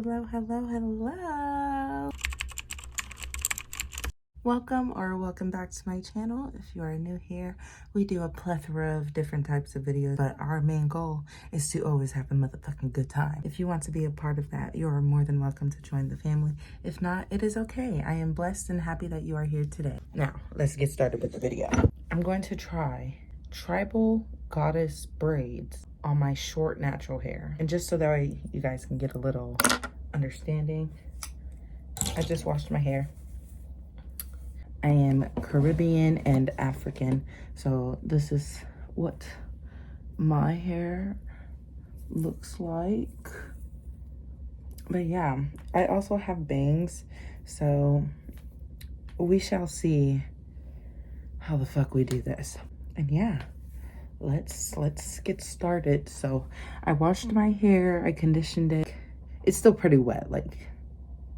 Hello, hello, hello. Welcome back to my channel. If you are new here, we do a plethora of different types of videos, but our main goal is to always have a motherfucking good time. If you want to be a part of that, you are more than welcome to join the family. If not, it is okay. I am blessed and happy that you are here today. Now, let's get started with the video. I'm going to try tribal goddess braids on my short natural hair. And just so that way you guys can get a little understanding, I just washed my hair. I am Caribbean and African, so this is what my hair looks like. But yeah, I also have bangs, so we shall see how the fuck we do this. And yeah, let's get started. So I washed my hair, I conditioned it. It's still pretty wet, like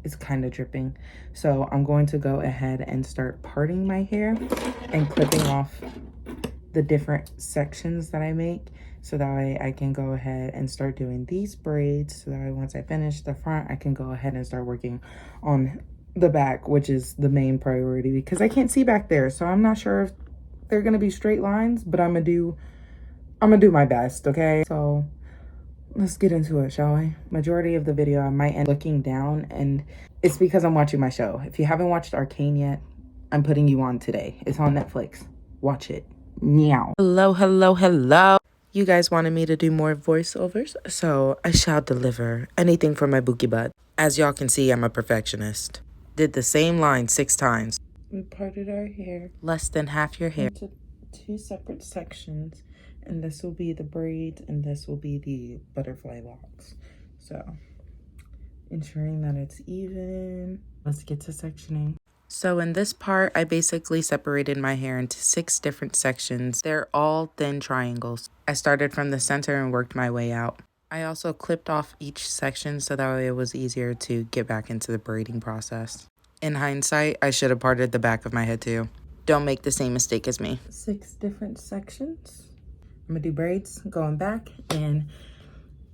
it's kind of dripping. So I'm going to go ahead and start parting my hair and clipping off the different sections that I make, so that way I can go ahead and start doing these braids, so that way once I finish the front, I can go ahead and start working on the back, which is the main priority because I can't see back there. So I'm not sure if they're gonna be straight lines, but I'm gonna do my best, okay? So let's get into it, shall we? Majority of the video I might end looking down, and it's because I'm watching my show. If you haven't watched Arcane yet, I'm putting you on today. It's on Netflix. Watch it. Meow. Hello, hello, hello. You guys wanted me to do more voiceovers, so I shall deliver anything from my bookie butt. As y'all can see, I'm a perfectionist. Did the same line 6 times. We parted our hair. Less than half your hair. Into 2 separate sections. And this will be the braids, and this will be the butterfly locks. So, ensuring that it's even. Let's get to sectioning. So in this part, I basically separated my hair into 6 different sections. They're all thin triangles. I started from the center and worked my way out. I also clipped off each section so that way it was easier to get back into the braiding process. In hindsight, I should have parted the back of my head too. Don't make the same mistake as me. 6 different sections. I'm gonna do braids going back, and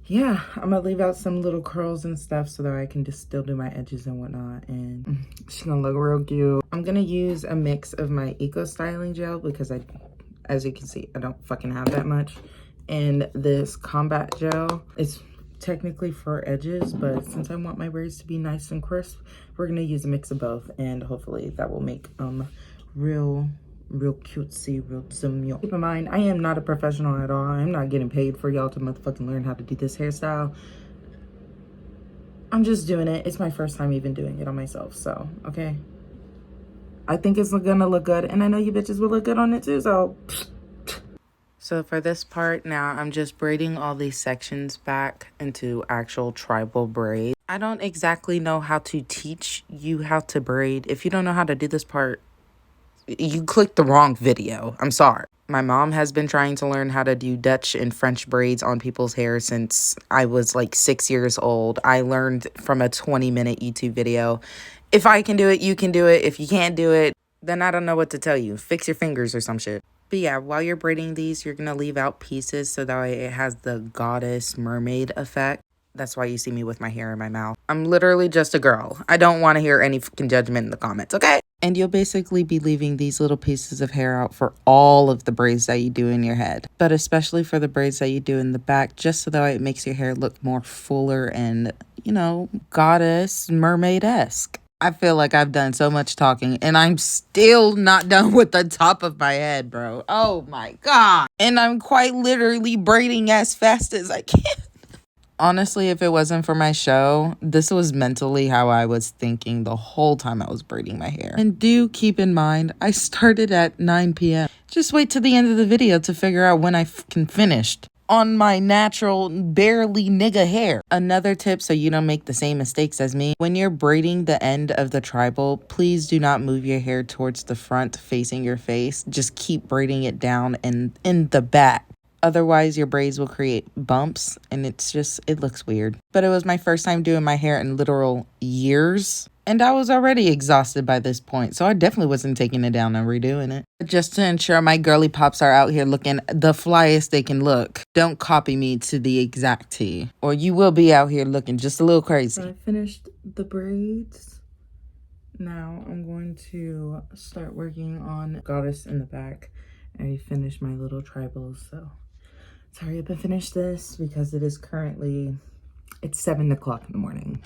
yeah, I'm gonna leave out some little curls and stuff so that I can just still do my edges and whatnot, and she's gonna look real cute. I'm gonna use a mix of my eco styling gel because as you can see, I don't fucking have that much, and this combat gel. It's technically for edges, but since I want my braids to be nice and crisp, we're gonna use a mix of both, and hopefully that will make real cutesy, real zoom. Keep in mind, I am not a professional at all. I'm not getting paid for y'all to motherfucking learn how to do this hairstyle. I'm just doing it. It's my first time even doing it on myself, so, okay? I think it's gonna look good, and I know you bitches will look good on it too, so. So for this part now, I'm just braiding all these sections back into actual tribal braids. I don't exactly know how to teach you how to braid. If you don't know how to do this part, you clicked the wrong video. I'm sorry. My mom has been trying to learn how to do Dutch and French braids on people's hair since I was like 6 years old. I learned from a 20-minute YouTube video. If I can do it, you can do it. If you can't do it, then I don't know what to tell you. Fix your fingers or some shit. But yeah, while you're braiding these, you're gonna leave out pieces so that way it has the goddess mermaid effect. That's why you see me with my hair in my mouth. I'm literally just a girl. I don't want to hear any fucking judgment in the comments, okay? And you'll basically be leaving these little pieces of hair out for all of the braids that you do in your head. But especially for the braids that you do in the back, just so that way it makes your hair look more fuller and, you know, goddess mermaid-esque. I feel like I've done so much talking and I'm still not done with the top of my head, bro. Oh my God. And I'm quite literally braiding as fast as I can. Honestly, if it wasn't for my show, this was mentally how I was thinking the whole time I was braiding my hair. And do keep in mind, I started at 9 p.m. Just wait to the end of the video to figure out when I finished on my natural, barely nigga hair. Another tip so you don't make the same mistakes as me. When you're braiding the end of the tribal, please do not move your hair towards the front facing your face. Just keep braiding it down and in the back. Otherwise, your braids will create bumps and it looks weird. But it was my first time doing my hair in literal years. And I was already exhausted by this point, so I definitely wasn't taking it down and redoing it. Just to ensure my girly pops are out here looking the flyest they can look. Don't copy me to the exact T, or you will be out here looking just a little crazy. So I finished the braids. Now I'm going to start working on goddess in the back. I finished my little tribals, so let's hurry up and finish this because it is currently, it's 7 o'clock in the morning.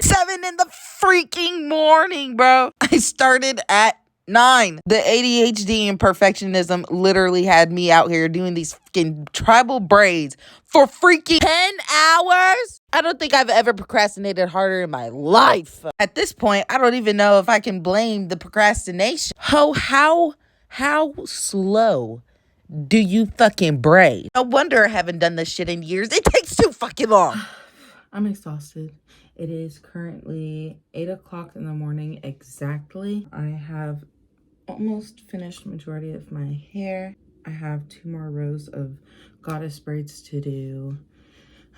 7 in the freaking morning, bro. I started at 9. The ADHD and perfectionism literally had me out here doing these freaking tribal braids for freaking 10 hours. I don't think I've ever procrastinated harder in my life. At this point, I don't even know if I can blame the procrastination. How slow do you fucking braid? No wonder I haven't done this shit in years. It takes too fucking long. I'm exhausted. It is currently 8 o'clock in the morning exactly. I have almost finished majority of my hair. I have 2 more rows of goddess braids to do.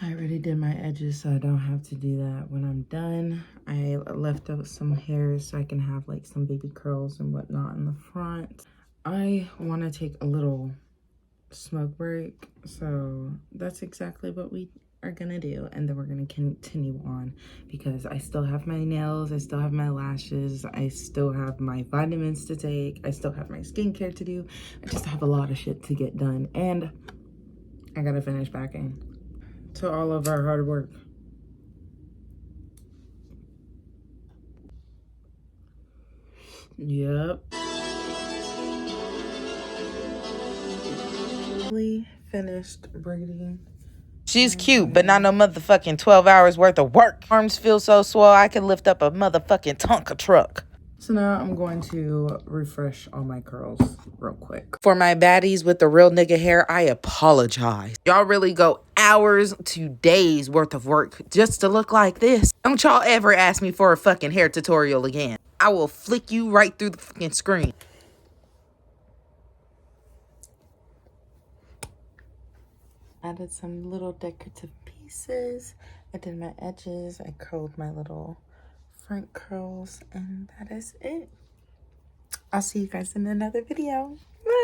I already did my edges, so I don't have to do that when I'm done. I left out some hairs so I can have like some baby curls and whatnot in the front. I want to take a little smoke break, so that's exactly what we are gonna do, and then we're gonna continue on because I still have my nails, I still have my lashes, I still have my vitamins to take, I still have my skincare to do. I just have a lot of shit to get done, and I gotta finish packing. To all of our hard work. Yep. Finished braiding. She's cute, but not no motherfucking 12 hours worth of work. Arms feel so swole, I can lift up a motherfucking Tonka truck. So now I'm going to refresh all my curls real quick. For my baddies with the real nigga hair, I apologize. Y'all really go hours to days worth of work just to look like this. Don't y'all ever ask me for a fucking hair tutorial again. I will flick you right through the fucking screen. Added some little decorative pieces. I did my edges. I curled my little front curls, and that is it. I'll see you guys in another video. Bye.